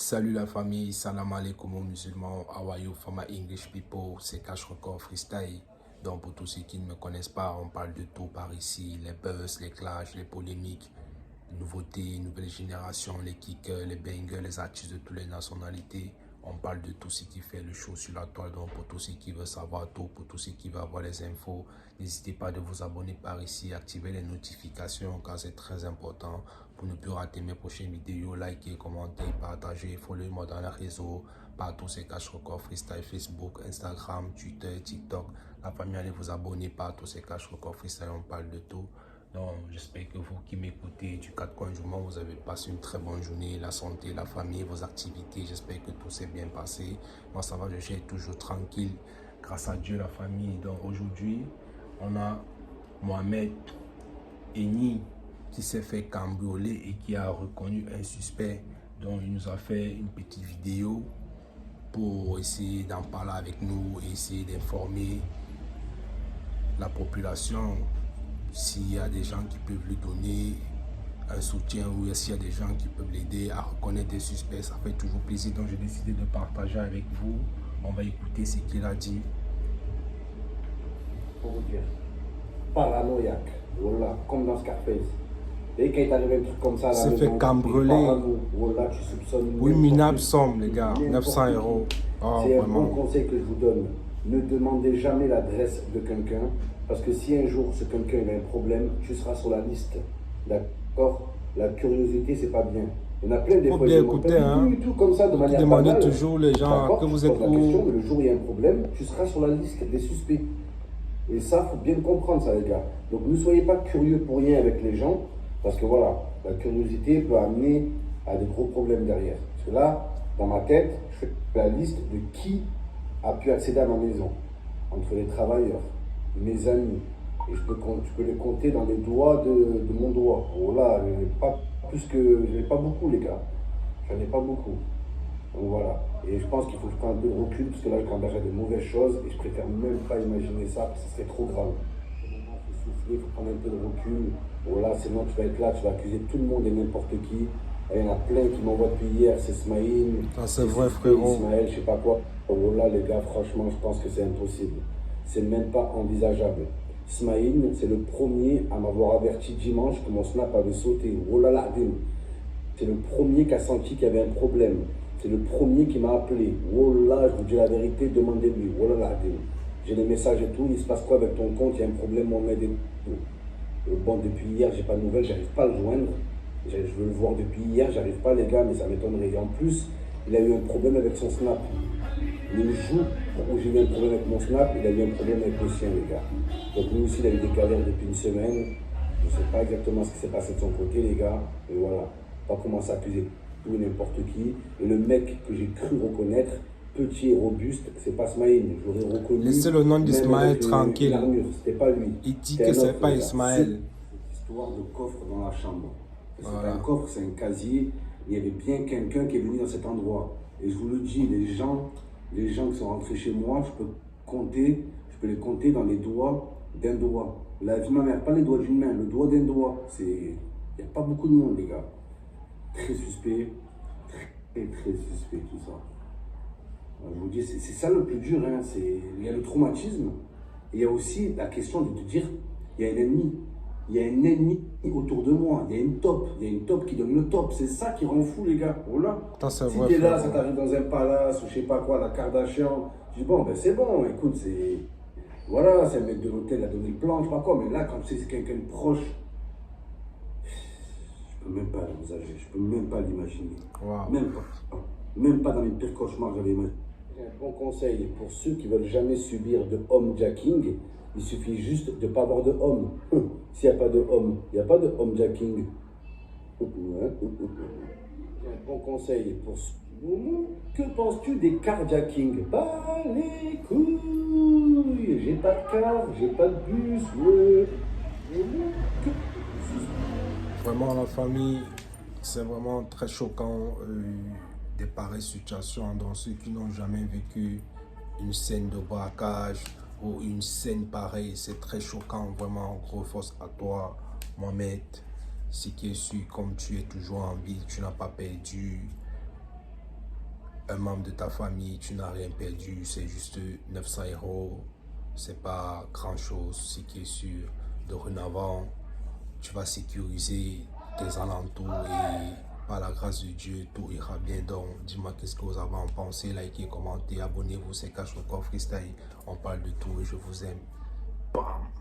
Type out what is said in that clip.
Salut la famille, salam alaikum aux musulmans, how are you for my English people, c'est Cash Record Freestyle. Donc pour tous ceux qui ne me connaissent pas, on parle de tout par ici, les buzz, les clashs, les polémiques, les nouveautés, nouvelles générations, les kickers, les bangers, les artistes de toutes les nationalités. On parle de tout ce qui fait le show sur la toile. Donc pour tous ceux qui veulent savoir tout, pour tous ceux qui veulent avoir les infos, n'hésitez pas de vous abonner par ici, activer les notifications car c'est très important pour ne plus rater mes prochaines vidéos. Likez, commentez, partagez, followez-moi dans les réseaux, partout c'est Cash Record Freestyle, Facebook, Instagram, Twitter, TikTok. La famille, allez vous abonner partout c'est Cash Record Freestyle, on parle de tout. Donc, j'espère que vous qui m'écoutez du 4 coins du monde, vous avez passé une très bonne journée, la santé, la famille, vos activités. J'espère que tout s'est bien passé. Moi, ça va, je suis toujours tranquille. Grâce à Dieu, la famille. Donc, aujourd'hui, on a Mohamed Eni qui s'est fait cambrioler et qui a reconnu un suspect. Donc, il nous a fait une petite vidéo pour essayer d'en parler avec nous et essayer d'informer la population. S'il y a des gens qui peuvent lui donner un soutien ou s'il y a des gens qui peuvent l'aider à reconnaître des suspects, ça fait toujours plaisir. Donc j'ai décidé de partager avec vous. On va écouter ce qu'il a dit. Pour vous dire, paranoïaque, voilà, comme dans Scarface. Et quand il t'arrive un truc comme ça, s'est fait cambrioler. Voilà, tu soupçonnes. Oui, minable somme, les gars, 900 €. Oh, c'est un vraiment. bon conseil que je vous donne. Ne demandez jamais l'adresse de quelqu'un, parce que si un jour ce quelqu'un a un problème, tu seras sur la liste. D'accord? La curiosité, c'est pas bien. Il y en a plein des fois. Faut bien écouter, hein. Tout comme ça, de manière Demandez banale. toujours les gens que vous êtes où. Le jour où il y a un problème, tu seras sur la liste des suspects. Et ça, il faut bien comprendre ça, les gars. Donc ne soyez pas curieux pour rien avec les gens, parce que voilà, la curiosité peut amener à de gros problèmes derrière. Parce que là, dans ma tête, je fais la liste de qui a pu accéder à ma maison, entre les travailleurs, mes amis, et je peux les compter dans les doigts de mon doigt. Voilà, je n'ai pas beaucoup, les gars. J'en ai pas beaucoup. Donc voilà. Et je pense qu'il faut que je prenne un peu de recul, parce que là, je cambrierai de mauvaises choses, et je préfère même pas imaginer ça, parce que ce serait trop grave. Il faut souffler, il faut prendre un peu de recul. Voilà, sinon tu vas être là, tu vas accuser tout le monde et n'importe qui. Et il y en a plein qui m'envoient depuis hier, c'est Smaïn, c'est vrai, frérot. Ismaël, je sais pas quoi. Voilà, les gars, franchement, je pense que c'est impossible. C'est même pas envisageable. Smaïn, c'est le premier à m'avoir averti dimanche que mon snap avait sauté. Oh là là, c'est le premier qui a senti qu'il y avait un problème. C'est le premier qui m'a appelé. Oh là, je vous dis la vérité, demandez-lui. Oh là là, j'ai les messages et tout. Il se passe quoi avec ton compte? Il y a un problème, on m'aide et tout. Bon, depuis hier, j'ai pas de nouvelles, j'arrive pas à le joindre. Je veux le voir depuis hier, j'arrive pas, les gars, mais ça m'étonnerait. Et en plus, il a eu un problème avec son snap. Le jour où j'ai eu un problème avec mon snap, il a eu un problème avec le sien, les gars. Donc lui aussi, il a eu des galères depuis une semaine. Je sais pas exactement ce qui s'est passé de son côté, les gars. Et voilà, pas commencer à accuser tout et n'importe qui. Et le mec que j'ai cru reconnaître, petit et robuste, c'est pas Smaïn. J'aurais reconnu. Laissez le nom d'Ismaël tranquille. C'était pas lui. Il dit que c'est pas Ismaël. Histoire de coffre dans la chambre. C'est Voilà. pas un coffre, c'est un casier. Il y avait bien quelqu'un qui est venu dans cet endroit. Et je vous le dis, les gens qui sont rentrés chez moi, je peux les compter dans les doigts d'un doigt. La vie de ma mère, pas les doigts d'une main, le doigt d'un doigt. Il n'y a pas beaucoup de monde, les gars. Très suspect, très suspect tout ça. Je vous dis, c'est ça le plus dur. Hein. Il y a le traumatisme. Et il y a aussi la question de te dire, il y a un ennemi. Il y a un ennemi autour de moi. Il y a une top qui donne le top. C'est ça qui rend fou, les gars. Voilà. Si t'es là, ça t'arrive dans un palace ou je sais pas quoi, la Kardashian, tu dis bon, ben c'est bon, écoute, voilà, c'est le mec de l'hôtel, il a donné le plan, je sais pas quoi. Mais là, quand tu sais c'est quelqu'un de proche, je peux même pas l'envisager, je peux même pas l'imaginer. Wow. Même pas dans mes pires cauchemars, j'avais imaginé. Un bon conseil pour ceux qui veulent jamais subir de homejacking. Il suffit juste de ne pas avoir de homme. S'il n'y a pas de homme, il n'y a pas de homejacking. Un bon conseil pour... Que penses-tu des carjacking? Bah les couilles. J'ai pas de car, j'ai pas de bus. Vraiment, la famille, c'est vraiment très choquant des pareilles situations. Dans ceux qui n'ont jamais vécu une scène de braquage ou une scène pareille, c'est très choquant. Vraiment, gros force à toi, Mohamed. Ce qui est sûr, comme tu es toujours en vie, tu n'as pas perdu un membre de ta famille, tu n'as rien perdu, c'est juste 900 euros, c'est pas grand chose. Ce qui est sûr, dorénavant, tu vas sécuriser tes alentours et par la grâce de Dieu, tout ira bien. Donc, dis-moi qu'est-ce que vous avez en pensé, likez, commentez, abonnez-vous, c'est Cash Record Freestyle. On parle de tout et je vous aime. Bam!